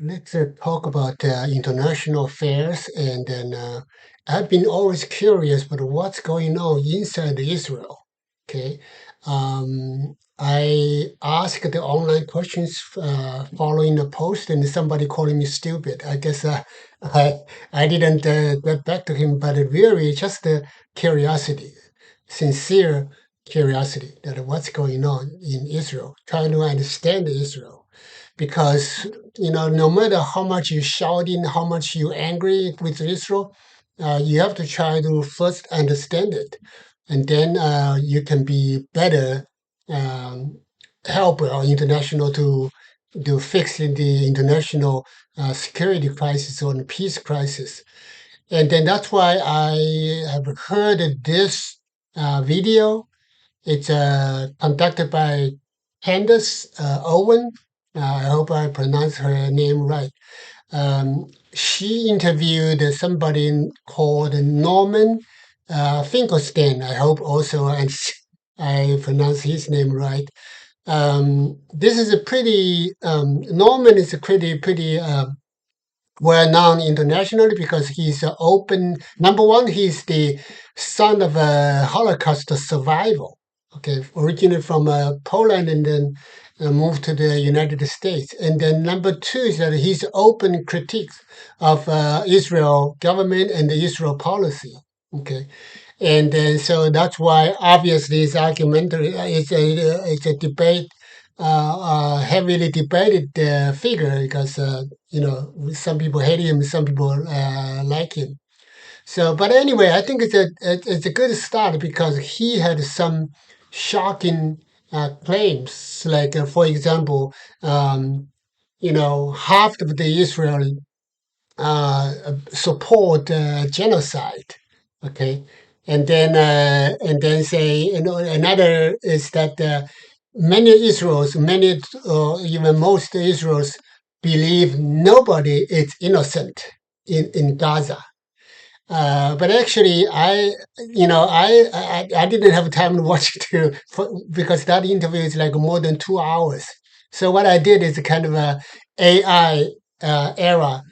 let's talk about international affairs. And then I've been always curious about what's going on inside Israel. Okay. I asked the online questions following the post, and somebody calling me stupid. I guess I, I didn't get back to him, but it really just curiosity, sincere curiosity that what's going on in Israel, trying to understand Israel because no matter how much you shouting, how much you angry with Israel, you have to try to first understand it, and then you can be better um, help our international to fix the international security crisis or the peace crisis. And then that's why I have heard this video. It's conducted by Candace Owen. I hope I pronounced her name right. She interviewed somebody called Norman Finkelstein. I hope also I pronounced his name right. This is a pretty Norman is a pretty well known internationally because he's open. Number one, he's the son of a Holocaust survivor. Okay, originally from Poland and then moved to the United States. And then number two is that he's open critiques of Israel government and the Israel policy. Okay, and then so that's why obviously it's argumentary. It's a debate, heavily debated figure because some people hate him, some people like him. So, but anyway, I think it's a good start because he had some shocking claims, like for example, half of the Israel support genocide. Okay, and then say another is that many Israels, many even most Israels believe nobody is innocent in Gaza. But actually, I didn't have time to watch because that interview is like more than 2 hours. So what I did is kind of a AI era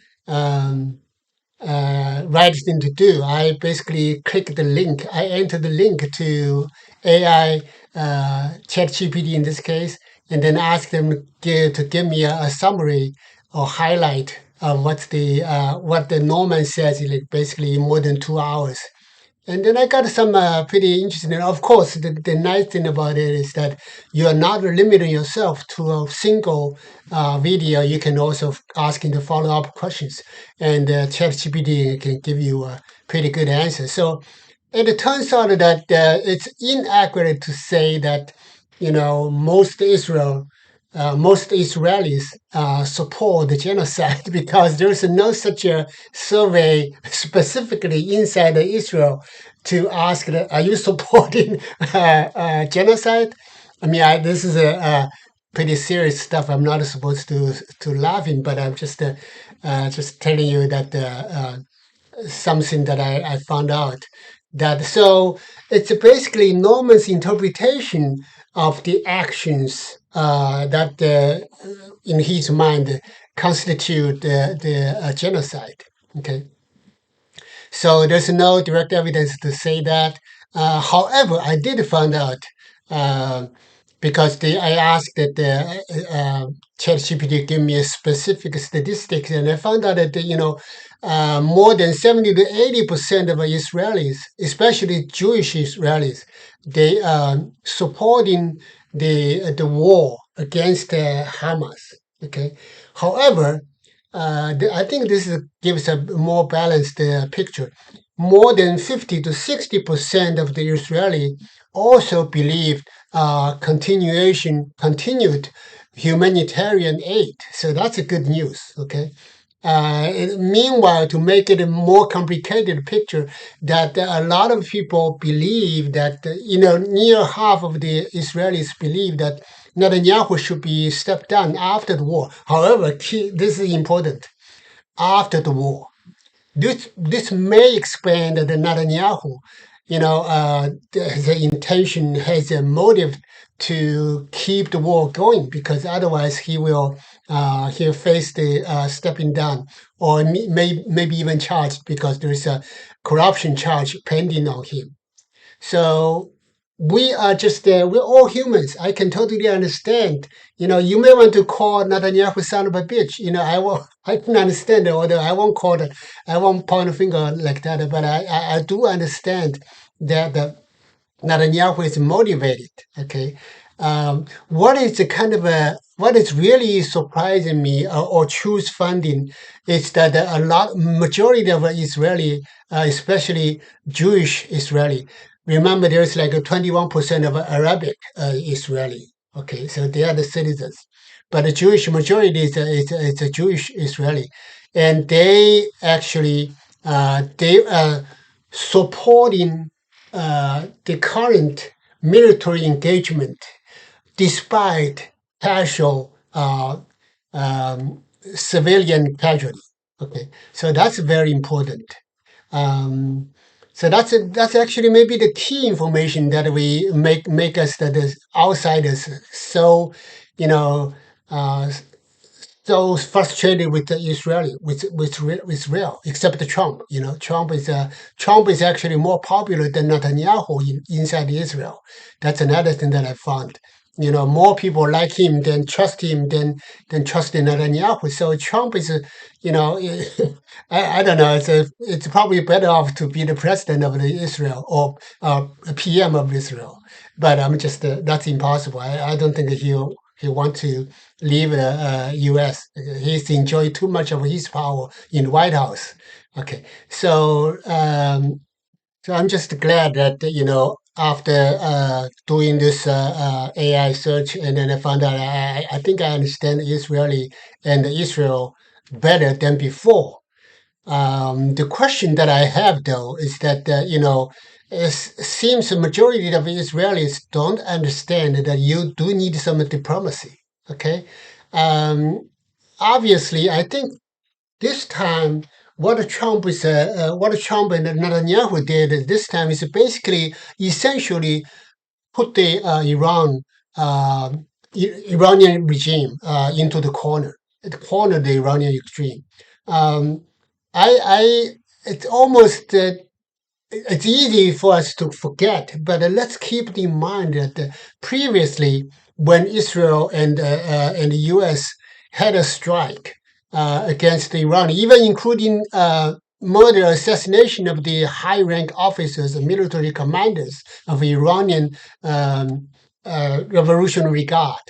right thing to do. I basically click the link. I enter the link to AI ChatGPT in this case, and then ask them to give me a summary or highlight of what the Norman says, like basically in more than 2 hours. And then I got some pretty interesting. Of course, the nice thing about it is that you are not limiting yourself to a single video. You can also ask him the follow-up questions, and ChatGPT can give you a pretty good answer. So it turns out that it's inaccurate to say that most Israelis support the genocide because there's no such a survey specifically inside Israel to ask, are you supporting genocide? I mean, this is a pretty serious stuff. I'm not supposed to laughing, but I'm just telling you that something that I found out that so it's basically Norman's interpretation of the actions that in his mind constitute the genocide. Okay, so there's no direct evidence to say that. However, I did find out uh, because I asked that the ChatGPT give me a specific statistics, and I found out that more than 70 to 80% of Israelis, especially Jewish Israelis, they are supporting the war against Hamas. Okay, however, I think gives a more balanced picture. More than 50 to 60% of the Israeli also believe continued humanitarian aid. So that's a good news. Okay. Meanwhile, to make it a more complicated picture, that a lot of people believe that near half of the Israelis believe that Netanyahu should be stepped down after the war. However, this is important. After the war, this may explain that the Netanyahu, the intention has a motive to keep the war going, because otherwise he'll face the stepping down, or maybe even charged, because there is a corruption charge pending on him. So we are just we're all humans. I can totally understand. You may want to call Netanyahu son of a bitch. I can understand it, although I won't point a finger like that. But I do understand that Netanyahu is motivated. Okay, what is the kind of what is really surprising me, or choose funding, is that majority of Israeli, especially Jewish Israeli. Remember, there's like 21% of Arabic Israeli. Okay, so they are the citizens, but the Jewish majority is a Jewish Israeli, and they actually they are supporting the current military engagement despite casual civilian casualty. Okay, so that's very important. Um, so that's actually maybe the key information that we make us that is outsiders so you know uh, so frustrated with the Israeli, with Israel, except the Trump. Trump is actually more popular than Netanyahu inside Israel. That's another thing that I found. More people like him than trust in Netanyahu. So Trump is, you know, I don't know. It's probably better off to be the president of the Israel, or a PM of Israel. But I'm just that's impossible. I don't think he want to leave the U.S. He's enjoyed too much of his power in the White House. Okay, so I'm just glad that after doing this AI search, and then I found out I think I understand Israeli and Israel better than before. The question that I have, though, is that it seems the majority of Israelis don't understand that you do need some diplomacy. Okay, um, obviously, I think this time what Trump and Netanyahu did this time is basically essentially put the uh, Iranian regime into the corner. It cornered the Iranian extreme. Um, I it's almost it's easy for us to forget, but let's keep in mind that previously, when Israel and the U.S. had a strike against Iran, even including murder, assassination of the high-rank officers and military commanders of Iranian Revolutionary Guard,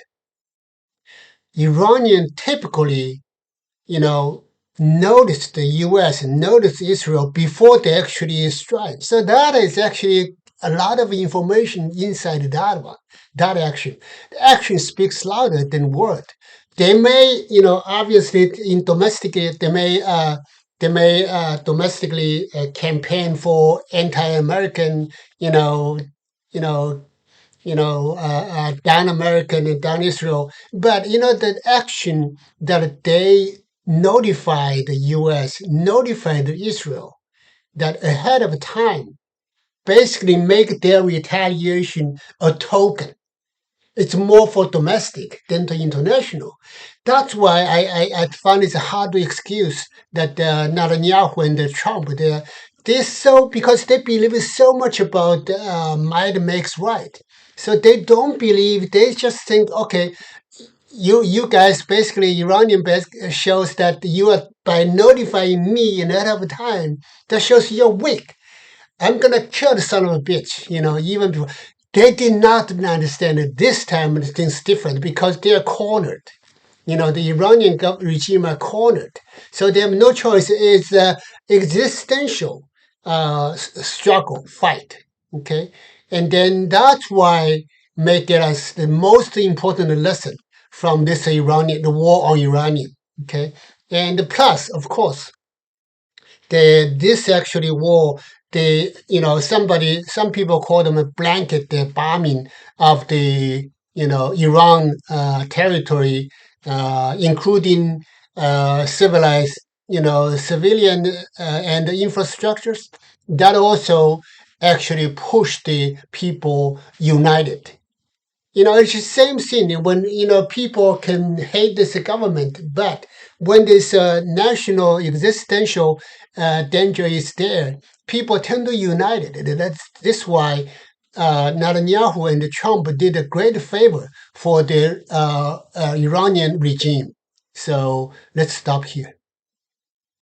Iranian typically you know, notice the U.S., notice Israel before they actually strike. So that is actually a lot of information inside that one, that action. The action speaks louder than word. They may, obviously in domestically, they may domestically campaign for anti-American, you know, you know, down American and down Israel. But the action that they notified the U.S., notified Israel that ahead of time, basically make their retaliation a token. It's more for domestic than the international. That's why I find it a hard excuse that Netanyahu and Trump, they're so, because they believe so much about might makes right. So they don't believe, they just think, okay, you guys basically, Iranian shows that you are, by notifying me in ahead of time, that shows you're weak. I'm gonna kill the son of a bitch, even before. They did not understand it. This time things different, because they're cornered. The Iranian regime are cornered. So they have no choice. It's an existential struggle, fight. Okay. And then that's why make it as the most important lesson from the war on Iranian. Okay. And plus, of course, this actually war, some people call them a blanket bombing of the Iran territory, including civilized civilian and infrastructures. That also actually pushed the people united It's the same thing when, people can hate this government, but when this national existential danger is there, people tend to unite it. And that's this why Netanyahu and Trump did a great favor for the Iranian regime. So let's stop here.